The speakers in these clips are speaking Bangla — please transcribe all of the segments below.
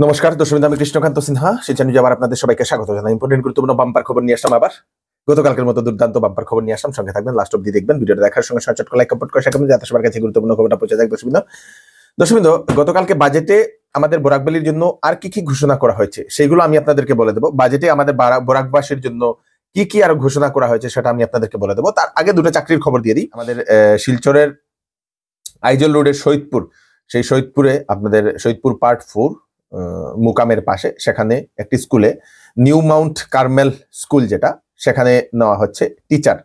নমস্কার দর্শক, আমি কৃষ্ণকান্ত সিনহা। সেই চ্যানেলে আবার আপনাদের সবাইকে স্বাগত জানাই। ইম্পর্টেন্ট গুরুত্বপূর্ণ বাম্পার খবর নিয়ে আসলাম। আবার গতকালকের মতো দুর্দান্ত বাম্পার খবর নিয়ে আসলাম। সঙ্গে থাকবেন, লাস্ট অব্দি দেখবেন। ভিডিওটা দেখার সঙ্গে সচট লাইক কমেন্ট করে শেখাবেন যাতে সবার কাছে গুরুত্বপূর্ণ খবরটা পৌঁছে যায়। দর্শকবৃন্দ, গতকালকে বাজেটে আমাদের বরাকভ্যালির জন্য আর কি কি ঘোষণা করা হয়েছে সেগুলো আমি আপনাদেরকে বলে দেবো। বাজেটে আমাদের বরাকবাসীর জন্য কি কি আরো ঘোষণা করা হয়েছে সেটা আমি আপনাদেরকে বলে দেবো। তার আগে দুটো চাকরির খবর দিয়ে দিই। আমাদের শিলচরের আইজল রোডের সৈয়দপুর, সেই সৈয়দপুরে আপনাদের সৈয়দপুর পার্ট 4 মুকামের পাশে, সেখানে একটি স্কুলে নিউ মাউন্ট কার্মেল স্কুল যেটা, সেখানে নেওয়া হচ্ছে টিচার,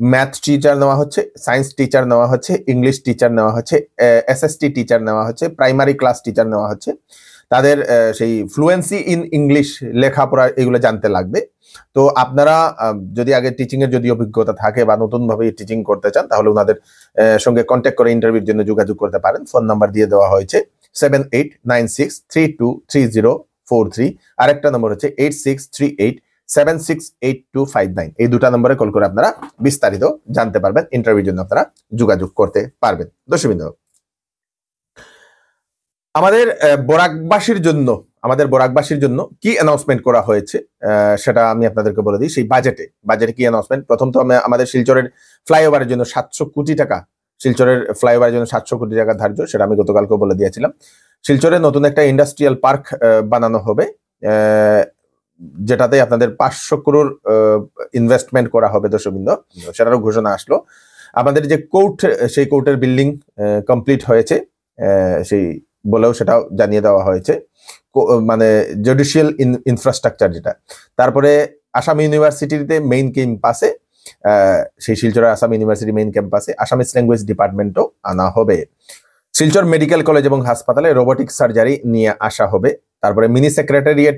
ম্যাথ টিচার নেওয়া হচ্ছে, সায়েন্স টিচার নেওয়া হচ্ছে, ইংলিশ টিচার নেওয়া হচ্ছে, এসএসটি টিচার নেওয়া হচ্ছে, প্রাইমারি ক্লাস টিচার নেওয়া হচ্ছে। তাদের সেই ফ্লুয়েন্সি ইন ইংলিশ লেখাপড়া এগুলো জানতে লাগবে। তো আপনারা যদি আগে টিচিং এর যদি অভিজ্ঞতা থাকে বা নতুন ভাবে টিচিং করতে চান, তাহলে ওনাদের সঙ্গে কন্ট্যাক্ট করে ইন্টারভিউর জন্য যোগাযোগ করতে পারেন। ফোন নাম্বার দিয়ে দেওয়া হয়েছে 7896323043, আরেকটা নম্বর হচ্ছে 8638768259। এই দুটা নম্বরে কল করে আপনারা বিস্তারিত জানতে পারবেন, ইন্টারভিউর জন্য আপনারা যোগাযোগ করতে পারবেন। দর্শকবৃন্দ, আমাদের বরাকবাসীর জন্য কি অ্যানাউন্সমেন্ট করা হয়েছে সেটা আমি আপনাদেরকে বলে দিই। সেই বাজেটে কি অ্যানাউন্সমেন্ট, প্রথম তো আমাদের শিলচরের ফ্লাইওভারের জন্য 700 কোটি টাকা, শিলচরের ফ্লাইওভারের জন্য 700 কোটি টাকা ধার্য, সেটা আমি গতকালকে বলে দিয়েছিলাম। শিলচরে নতুন একটা ইন্ডাস্ট্রিয়াল পার্ক বানানো হবে, যেটাতে আপনাদের 500 করোড় ইনভেস্টমেন্ট করা হবে। দর্শকবৃন্দ, সেটারও ঘোষণা আসলো। আমাদের যে কোর্ট, সেই কোর্টের বিল্ডিং কমপ্লিট হয়েছে, সেই বলেও সেটাও জানিয়ে দেওয়া হয়েছে, মানে জুডিশিয়াল ইনফ্রাস্ট্রাকচার যেটা। তারপরে আসাম ইউনিভার্সিটিতে মেইন ক্যাম্পাসে, সেই শিলচরের আসাম ইউনিভার্সিটি মেইন ক্যাম্পাসে আসামিস ল্যাঙ্গুয়েজ ডিপার্টমেন্টও আনা হবে। শিলচর মেডিকেল কলেজ এবং হাসপাতালে রোবোটিক সার্জারি নিয়ে আসা হবে। তারপরে মিনি সেক্রেটারিয়েট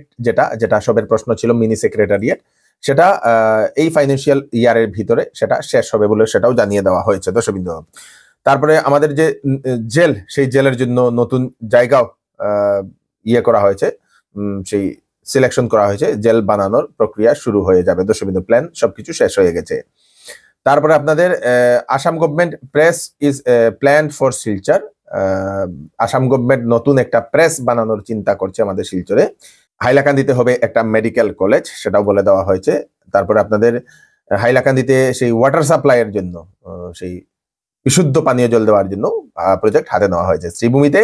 যেটা সবের প্রশ্ন ছিল, মিনি সেক্রেটারিয়েট, সেটা এই ফাইন্যান্সিয়াল ইয়ারের ভিতরে সেটা শেষ হবে বলে সেটাও জানিয়ে দেওয়া হয়েছে। দর্শকবৃন্দ, তারপরে আমাদের যে জেল, সেই জেলের জন্য নতুন জায়গাও করা হয়েছে, সেই সিলেকশন করা হয়েছে, জেল বানানোর প্রক্রিয়া শুরু হয়ে যাবে। দর্শকবৃন্দ, প্ল্যান সবকিছু শেষ হয়ে গেছে। তারপরে আপনাদের Assam government press is plan for Silchar, Assam government নতুন একটা প্রেস বানানোর চিন্তা করছে আমাদের শিলচরে। হাইলাকান্দিতে হবে একটা মেডিকেল কলেজ, সেটাও বলে দেওয়া হয়েছে। তারপরে আপনাদের হাইলাকান্দিতে সেই ওয়াটার সাপ্লাইয়ের জন্য, সেই বিশুদ্ধ পানীয় জল দেওয়ার জন্য প্রজেক্ট হাতে নেওয়া হয়েছে। শ্রীভূমিতে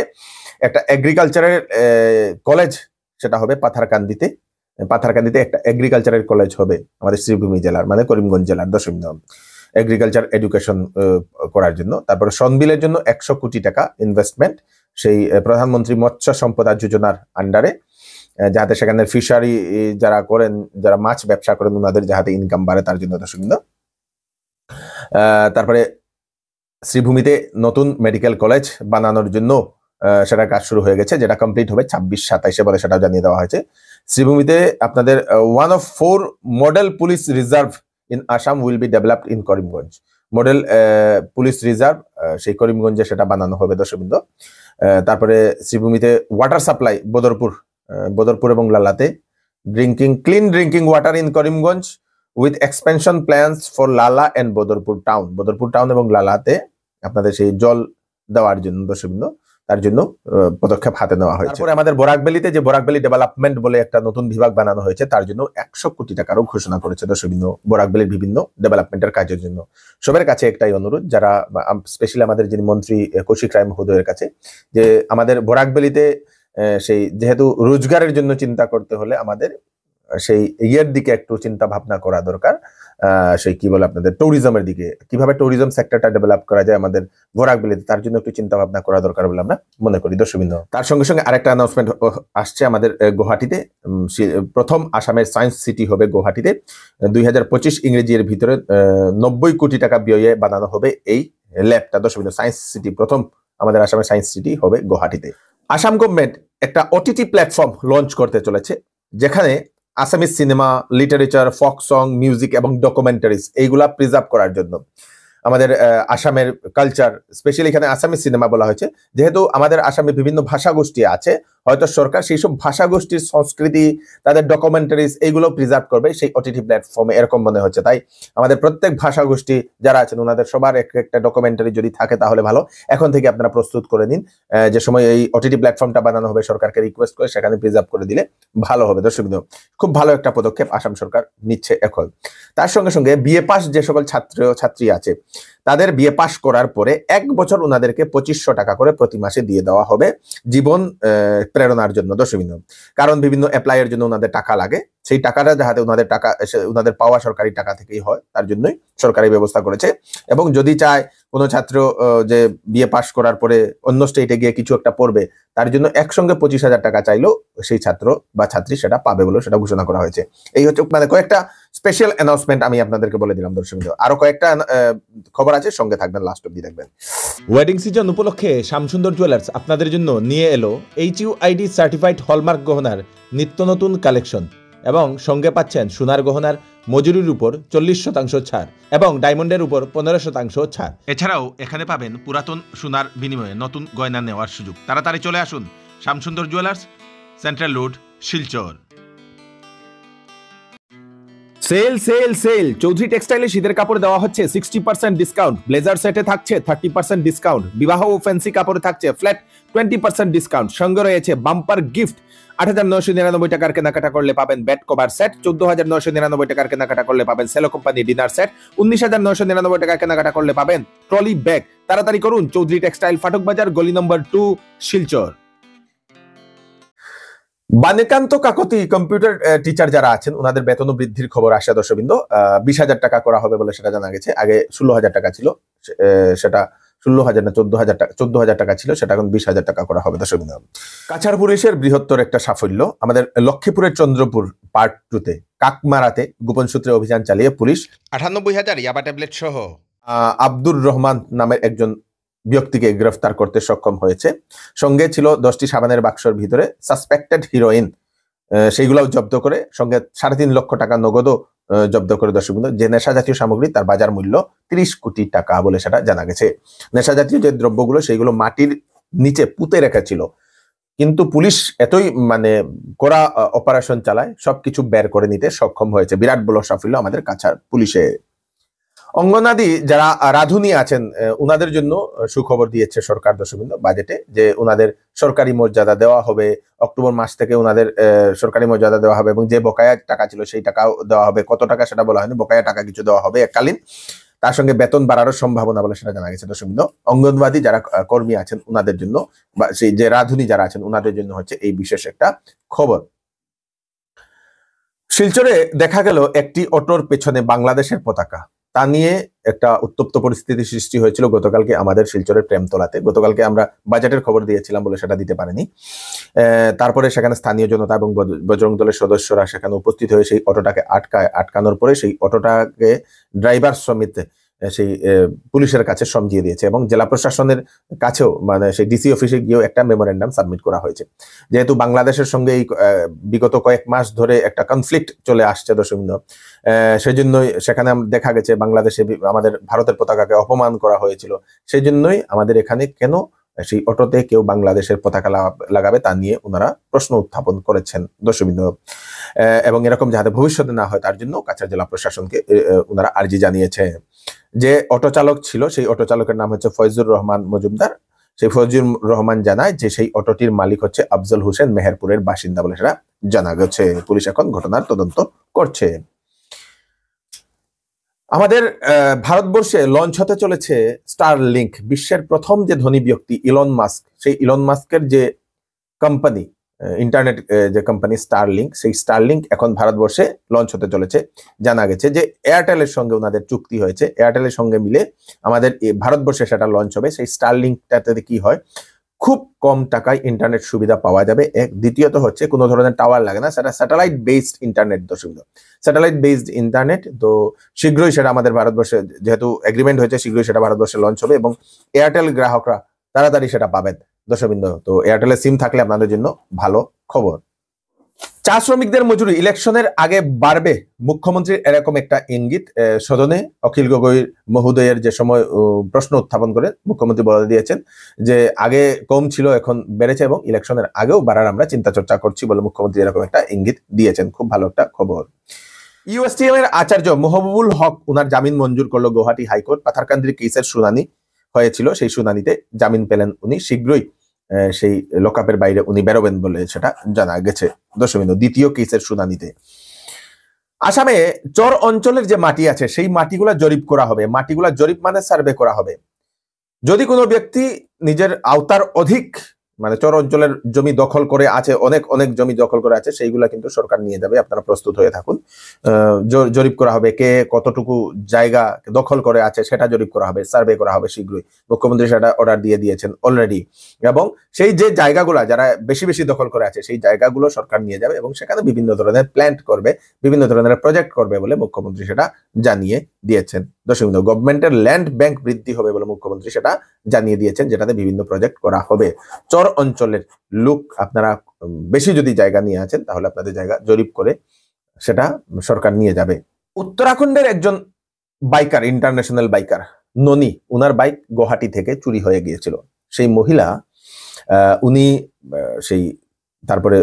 একটা এগ্রিকালচারের কলেজ, সেটা হবে পাথারকান্দিতে একটা এগ্রিকালচারের কলেজ হবে আমাদের শ্রীভূমি জেলার, মানে করিমগঞ্জ জেলার। দর্শকবৃন্দ, এগ্রিকালচার এডুকেশন করার জন্য। তারপরে সনবিলের জন্য 100 কোটি টাকা ইনভেস্টমেন্ট, সেই প্রধানমন্ত্রী মৎস্য সম্পদা যোজনার আন্ডারে, যাতে সেখানে ফিশারি যারা করেন, যারা মাছ ব্যবসা করেন, ওনাদের যাতে ইনকাম বাড়ে তার জন্য। দর্শকবৃন্দ, তারপরে শ্রীভূমিতে নতুন মেডিকেল কলেজ বানানোর জন্য সেটার কাজ শুরু হয়ে গেছে, যেটা কমপ্লিট হবে 26-27 বলে সেটাও জানিয়ে দেওয়া হয়েছে। শ্রীভূমিতে আপনাদের 1 of 4 model police reserve in Assam will be developed in Karimganj. Model police reserve সেই করিমগঞ্জে সেটা বানানো হবে। দর্শকবৃন্দ, তারপরে শ্রীভূমিতে ওয়াটার সাপ্লাই বদরপুর এবং লালাতে, clean drinking water in Karimganj with expansion plans for Lala and Badarpur town এবং লালাতে আপনাদের সেই জল দেওয়ার জন্য। দর্শকবৃন্দ, তার জন্য পদক্ষেপ হাতে নেওয়া হয়েছে। তারপরে আমাদের বরাকভ্যালিতে যে বরাকভ্যালি ডেভেলপমেন্ট বলে একটা নতুন বিভাগ বানানো হয়েছে, তার জন্য 100 কোটি টাকারও ঘোষণা করেছে। দর্শকবৃন্দ, বরাকভ্যালির বিভিন্ন ডেভেলপমেন্টের কাজের জন্য সবার কাছে একটাই অনুরোধ, যারা স্পেশালি আমাদের যিনি মন্ত্রী কৌশিক রায় মহোদয়ের কাছে, যে আমাদের বরাকভ্যালিতে সেই যেহেতু রোজগারের জন্য চিন্তা করতে হলে আমাদের সেই ইয়ের দিকে একটু চিন্তা ভাবনা করা দরকার। সেই কি বলে আপনাদের ট্যুরিজমের দিকে, কিভাবে ট্যুরিজম সেক্টরটা ডেভেলপ করা যায় আমাদের বরাকভ্যালিতে, তার জন্য একটু চিন্তা ভাবনা করা দরকার বলে আমরা মনে করি। দর্শকবৃন্দ, তার সঙ্গে সঙ্গে আরেকটা অ্যানাউন্সমেন্ট আসছে আমাদের গুয়াহাটিতে। প্রথম আসামের সায়েন্স সিটি হবে গুয়াহাটিতে। 2025 ইংরেজি এর ভিতরে 90 কোটি টাকা ব্যয়ে বানানো হবে এই ল্যাবটা। দর্শকবৃন্দ, সায়েন্স সিটি, প্রথম আমাদের আসামের সায়েন্স সিটি হবে গুয়াহাটিতে। আসাম গভর্নমেন্ট একটা ওটিটি প্ল্যাটফর্ম লঞ্চ করতে চলেছে, যেখানে Assamese cinema, literature, folk song, music এবং ডকুমেন্টারিজ এইগুলা প্রিজার্ভ করার জন্য আমাদের আসামের কালচার, স্পেশালি এখানে আসামিস সিনেমা বলা হয়েছে, যেহেতু আমাদের আসামে বিভিন্ন ভাষা গোষ্ঠী আছে, হয়তো সরকার সেই সব ভাষাগোষ্ঠীর সংস্কৃতি, তাদের ডকুমেন্টারিজ এইগুলো প্রিজার্ভ করবে সেই ওটিটি প্ল্যাটফর্মে, এরকম মনে হচ্ছে। তাই আমাদের প্রত্যেক ভাষাগোষ্ঠী যারা আছেন ওনাদের সবার একটা ডকুমেন্টারি যদি থাকে তাহলে ভালো। এখন থেকে আপনারা প্রস্তুত করে নিন, যে সময় এই ওটিটি প্ল্যাটফর্মটা বানানো হবে সরকারকে রিকোয়েস্ট করে সেখানে প্রিজার্ভ করে দিলে ভালো হবে। দর্শক, খুব ভালো একটা পদক্ষেপ আসাম সরকার নিচ্ছে এখন। তার সঙ্গে সঙ্গে বিএ পাস যে সকল ছাত্র ছাত্রী আছে তাদের বিএ পাস করার পরে 1 বছর ওনাদেরকে 2500 টাকা করে প্রতি মাসে দিয়ে দেওয়া হবে জীবন প্রেরণার জন্য। দর্শক, কারণ বিভিন্ন অ্যাপ্লাইয়ের জন্য ওনাদের টাকা লাগে, সেই টাকাটা যাতে ওনাদের পাওয়া সরকারি টাকা থেকেই হয় তার জন্যই সরকারি ব্যবস্থা করেছে। এবং যদি চায় কোনো ছাত্র যে বিএ পাস করার পরে অন্য স্টেটে গিয়ে কিছু একটা পড়বে, তার জন্য একসঙ্গে 25,000 টাকা চাইলেও সেই ছাত্র বা ছাত্রী সেটা পাবে বলে সেটা ঘোষণা করা হয়েছে। এই হচ্ছে মানে কয়েকটা স্পেশাল অ্যানাউন্সমেন্ট আমি আপনাদেরকে বলে দিলাম। দর্শক, আরো কয়েকটা খবর আছে, সঙ্গে থাকবেন, লাস্ট অবধি দেখবেন। ওয়েডিং সিজন উপলক্ষে শ্যামসুন্দর জুয়েলার্স আপনাদের জন্য নিয়ে এলো HUID সার্টিফাইড হলমার্ক গহনার নিত্য নতুন কালেকশন, এবং সঙ্গে পাচ্ছেন সোনার গহনার মজুরির উপর 40% ছাড় এবং ডায়মন্ডের উপর 15% ছাড়। এছাড়াও এখানে পাবেন পুরাতন সোনার বিনিময়ে নতুন গয়না নেওয়ার সুযোগ। তাড়াতাড়ি চলে আসুন Shyamsundar jewellers, central road, Silchar. Sale sale sale! Chowdhury টেক্সটাইলে শীতের কাপড় দেওয়া হচ্ছে 60% ডিসকাউন্ট। ব্লেজার সেটে থাকছে 30% ডিসকাউন্ট। বিবাহ ও ফ্যান্সি কাপড়ে থাকছে ফ্ল্যাট 20% ডিসকাউন্ট। সঙ্গে রয়েছে বাম্পার গিফট। 8,999 টাকার কেনাকাটা করলে পাবেন বেড কভার সেট। 14,999 টাকার কেনাকাটা করলে পাবেন সেলো কোম্পানি ডিনার সেট। 19,999 টাকার কেনাকাটা করলে পাবেন ট্রলি ব্যাগ। তাড়াতাড়ি করুন, চৌধুরী টেক্সটাইল, ফাটক বাজার, গলি নম্বর 2, শিলচর। বাণীকান্ত কাকতি কম্পিউটার টিচার যারা আছেন ওনাদের বেতন বৃদ্ধির খবর আসে। দর্শকবৃন্দ, 20,000 টাকা করা হবে বলে সেটা জানা গেছে। আগে 16,000 টাকা ছিল, সেটা 16,000 না 14,000 টাকা ছিল, সেটা এখন 20,000 টাকা করা হবে। দর্শকবৃন্দ, কাছাড় পুলিশের বৃহত্তর একটা সাফল্য। আমাদের লক্ষ্মীপুরের চন্দ্রপুর পার্ট 2-তে কাকমারাতে গোপন সূত্রে অভিযান চালিয়ে পুলিশ 98,000 ইয়াবা ট্যাবলেট সহ আব্দুর রহমান নামের একজন ব্যক্তিকে গ্রেফতার করতে সক্ষম হয়েছে। সঙ্গে ছিল 10টি সাবানের বাক্সর ভিতরে সাসপেক্টেড হিরোইন, সেইগুলোও জব্দ করে সঙ্গে 3.5 লক্ষ টাকা নগদও জব্দ করে। দর্শকবৃন্দ, যে নেশা জাতীয় সামগ্রী তার বাজার মূল্য 30 কোটি টাকা বলে সেটা জানা গেছে। নেশা জাতীয় যে দ্রব্যগুলো সেইগুলো মাটির নিচে পুঁতে রেখেছিল, কিন্তু পুলিশ এতই মানে কড়া অপারেশন চালায় সবকিছু বের করে নিতে সক্ষম হয়েছে। বিরাট বড় সাফল্য আমাদের কাছাড় পুলিশে। অঙ্গনাদি যারা রাঁধুনি আছেন উনাদের জন্য সুখবর দিয়েছে সরকার। দর্শকবৃন্দ, বাজেটে যে উনাদের সরকারি মর্যাদা দেওয়া হবে, অক্টোবর মাস থেকে উনাদের সরকারি মর্যাদা দেওয়া হবে, এবং যে বকেয়া টাকা ছিল সেই টাকাও দেওয়া হবে। কত টাকা সেটা বলা হয়নি, বকেয়া টাকা কিছু দেওয়া হবে এককালীন। তার সঙ্গে বেতন বাড়ানোর সম্ভাবনা বলে সেটা জানা গেছে। দর্শকবৃন্দ, অঙ্গনবাদী যারা কর্মী আছেন উনাদের জন্য বা সেই যে রাঁধুনি যারা আছেন উনাদের জন্য হচ্ছে এই বিশেষ একটা খবর। শিলচরে দেখা গেল একটি অটোর পেছনে বাংলাদেশের পতাকা, তা নিয়ে একটা উত্তপ্ত পরিস্থিতি সৃষ্টি হয়েছিল গতকালকে আমাদের শিলচরের প্রেমতলাতে। গতকালকে আমরা বাজেটের খবর দিয়েছিলাম বলে সেটা দিতে পারিনি। তারপরে সেখানে স্থানীয় জনতা এবং বজরং দলের সদস্যরা সেখানে উপস্থিত হয়ে সেই অটোটাকে আটকানোর পরে সেই অটোটাকে ড্রাইভার সমেত সেই পুলিশের কাছে সমঝিয়ে দিয়েছে, এবং জেলা প্রশাসনের কাছেও মানে সেই ডিসি অফিসে গিয়েও একটা মেমোরেন্ডাম সাবমিট করা হয়েছে। যেহেতু বাংলাদেশের সঙ্গে এই বিগত কয়েক মাস ধরে একটা কনফ্লিক্ট চলে আসছে দর্শকবৃন্দ, সেই জন্যই সেখানে দেখা গেছে বাংলাদেশে আমাদের ভারতের পতাকাকে অপমান করা হয়েছিল। সেই জন্যই আমাদের এখানে কেন সেই অটোতে কেউ বাংলাদেশের পতাকা লাগাবে তা নিয়ে ওনারা প্রশ্ন উত্থাপন করেছেন দর্শকবৃন্দ, এবং এরকম যাতে ভবিষ্যতে না হয় তার জন্য কাছাড় জেলা প্রশাসনকে ওনারা আর্জি জানিয়েছে। যে অটো চালক ছিল সেই অটো চালকের নাম হচ্ছে ফয়জুর রহমান মজুমদার। সেই ফয়জুর রহমান জানায় যে সেই অটোটির মালিক হচ্ছে আফজল হোসেন, মেহেরপুরের বাসিন্দা বলে সেটা জানা গেছে। পুলিশ এখন ঘটনার তদন্ত করছে। আমাদের ভারতবর্ষে লঞ্চ হতে চলেছে স্টারলিংক। বিশ্বের প্রথম যে ধনী ব্যক্তি ইলন মাস্ক, সেই ইলন মাস্কের যে কোম্পানি ইন্টারনেট যে কোম্পানি স্টারলিংক, সেই স্টারলিংক এখন ভারতবর্ষে লঞ্চ হতে চলেছে। জানা গেছে যে এয়ারটেলের সঙ্গে ওনাদের চুক্তি হয়েছে, এয়ারটেলের সঙ্গে মিলে আমাদের ভারতবর্ষে সেটা লঞ্চ হবে। সেই স্টারলিংকটাতে কি হয়, খুব কম টাকায় ইন্টারনেট সুবিধা পাওয়া যাবে। দ্বিতীয়ত হচ্ছে কোনো ধরনের টাওয়ার লাগে না, সেটা স্যাটেলাইট বেসড ইন্টারনেট। দর্শক, স্যাটেলাইট বেসড ইন্টারনেট, তো শীঘ্রই সেটা আমাদের ভারতবর্ষে যেহেতু এগ্রিমেন্ট হয়েছে, শীঘ্রই সেটা ভারতবর্ষে লঞ্চ হবে এবং এয়ারটেল গ্রাহকরা তাড়াতাড়ি সেটা পাবেন দর্শকবৃন্দ। তো এয়ারটেলের সিম থাকলে আপনাদের জন্য ভালো খবর। চা শ্রমিকদের মজুরি ইলেকশনের আগে বাড়বে, মুখ্যমন্ত্রীর এরকম একটা ইঙ্গিত। সদনে অখিল গগৈ মহোদয়ের যে সময় প্রশ্ন উত্থাপন করে মুখ্যমন্ত্রী বলে দিয়েছেন যে আগে কম ছিল, এখন বেড়েছে এবং ইলেকশনের আগেও বাড়ার আমরা চিন্তা চর্চা করছি বলে মুখ্যমন্ত্রী এরকম একটা ইঙ্গিত দিয়েছেন। খুব ভালো একটা খবর। ইউএসটিএম এর আচার্য মহবুবুল হক উনার জামিন মঞ্জুর করলো গুয়াহাটি হাইকোর্ট। পাথারকান্দির কেসের শুনানি হয়েছিল, সেই শুনানিতে জামিন পেলেন উনি। শীঘ্রই সেই লকআপের বাইরে উনি বেরোবেন বলে সেটা জানা গেছে। দর্শকবৃন্দ, দ্বিতীয় কেসের শুনানিতে আসামে চর অঞ্চলের যে মাটি আছে সেই মাটিগুলা জরিপ করা হবে। মাটিগুলা জরিপ মানে সার্ভে করা হবে। যদি কোনো ব্যক্তি নিজের আওতার অধিক মানে চর অঞ্চলের জমি দখল করে আছে, অনেক অনেক জমি দখল করে আছে, সেইগুলা কিন্তু সরকার নিয়ে যাবে। আপনারা প্রস্তুত হয়ে থাকুন। জরিপ করা হবে, কে কতটুকু জায়গা দখল করে আছে সেটা জরিপ করা হবে, সার্ভে করা হবে শীঘ্রই। মুখ্যমন্ত্রী সেটা অর্ডার দিয়ে দিয়েছেন অলরেডি। এবং সেই যে জায়গাগুলা যারা বেশি বেশি দখল করে আছে সেই জায়গাগুলো সরকার নিয়ে যাবে এবং সেখানে বিভিন্ন ধরনের প্ল্যান্ট করবে, বিভিন্ন ধরনের প্রজেক্ট করবে বলে মুখ্যমন্ত্রী সেটা জানিয়ে দিয়েছেন। দর্শকবৃন্দ, গভর্নমেন্টের ল্যান্ড ব্যাংক বৃদ্ধি হবে বলে মুখ্যমন্ত্রী সেটা জানিয়ে দিয়েছেন, যেটাতে বিভিন্ন প্রজেক্ট করা হবে। চর অঞ্চলের লোক আপনারা বেশি যদি জায়গা নিয়ে আছেন তাহলে আপনাদের জায়গা জরিপ করে সেটা সরকার নিয়ে যাবে। উত্তরাখণ্ডের একজন বাইকার, ইন্টারন্যাশনাল বাইকার ননি, উনার বাইক গুয়াহাটি থেকে চুরি হয়ে গিয়েছিল। সেই মহিলা উনি সেই তারপরে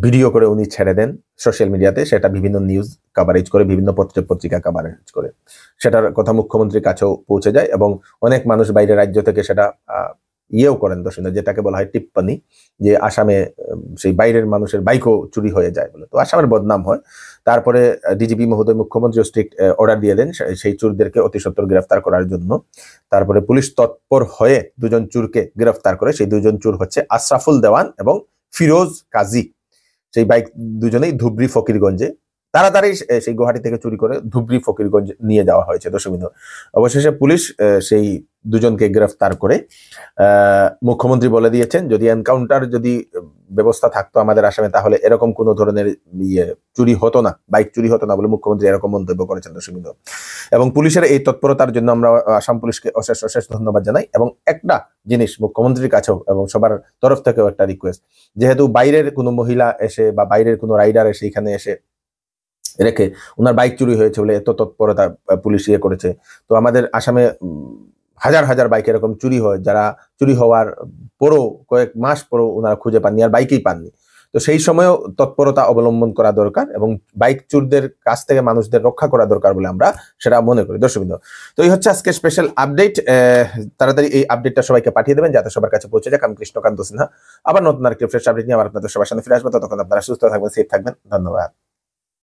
ভিডিও করে উনি ছেড়ে দেন সোশ্যাল মিডিয়াতে। সেটা বিভিন্ন নিউজ কাভারেজ করে, বিভিন্ন পত্রিকা কাভারেজ করে সেটার কথা মুখ্যমন্ত্রীর কাছেও পৌঁছে যায় এবং অনেক মানুষ বাইরের রাজ্য থেকে সেটা ইয়েও করেন। দর্শক, যেটাকে বলা হয় টিপ্পনি, যে আসামে সেই বাইরের মানুষের বাইকও চুরি হয়ে যায় বলে। তো আসামের বদনাম হয়। তারপরে ডিজিপি মহোদয় মুখ্যমন্ত্রী স্ট্রিক্ট অর্ডার দিয়ে দেন সেই চোরদেরকে অতি সত্বর গ্রেফতার করার জন্য। তারপরে পুলিশ তৎপর হয়ে দুজন চোরকে গ্রেফতার করে। সেই দুজন চোর হচ্ছে আশরাফুল দেওয়ান এবং ফিরোজ কাজী। সেই বাইক দুজনেই ধুবড়ি ফকিরগঞ্জে তাড়াতাড়ি সেই গুয়াহাটি থেকে চুরি করে ধুবড়ি ফকিরগঞ্জ নিয়ে যাওয়া হয়েছে। দর্শকবৃন্দ, অবশেষে পুলিশ সেই দুজনকে গ্রেফতার করে মুখ্যমন্ত্রী বলে দিয়েছেন যদি এনকাউন্টার যদি ব্যবস্থা থাকতো আমাদের আসামে তাহলে এরকম কোনো ধরনের চুরি হতো না, বাইক চুরি হতো না বলে মুখ্যমন্ত্রী এরকম মন্তব্য করেছেন। দর্শকবৃন্দ, এবং পুলিশের এই তৎপরতার জন্য আমরা আসাম পুলিশকে অশেষ অশেষ ধন্যবাদ জানাই। এবং একটা জিনিস মুখ্যমন্ত্রীর কাছেও এবং সবার তরফ থেকেও একটা রিকোয়েস্ট, যেহেতু বাইরের কোনো মহিলা এসে বা বাইরের কোনো রাইডার এসে এখানে এসে রেখে ওনার বাইক চুরি হয়েছে বলে এত তৎপরতা পুলিশ ইয়ে করেছে, তো আমাদের আসামে হাজার হাজার বাইক এরকম চুরি হয়, যারা চুরি হওয়ার পরও কয়েক মাস পরও ওনারা খুঁজে পাননি, আর বাইকেই পাননি। তো সেই সময়ও তৎপরতা অবলম্বন করা দরকার এবং বাইক চোরদের কাছ থেকে মানুষদের রক্ষা করা দরকার বলে আমরা সেটা মনে করি। দর্শকবৃন্দ, তো এই হচ্ছে আজকে স্পেশাল আপডেট। তাড়াতাড়ি এই আপডেটটা সবাইকে পাঠিয়ে দেবেন যাতে সবার কাছে পৌঁছে যাক। আমি কৃষ্ণকান্ত সিনহা আবার নতুন আরেকটি ফ্রেশ আপডেট নিয়ে আবার আপনাদের সবার সামনে ফিরে আসবো। ততক্ষণ আপনারা সুস্থ থাকবেন, সেফ থাকবেন। ধন্যবাদ।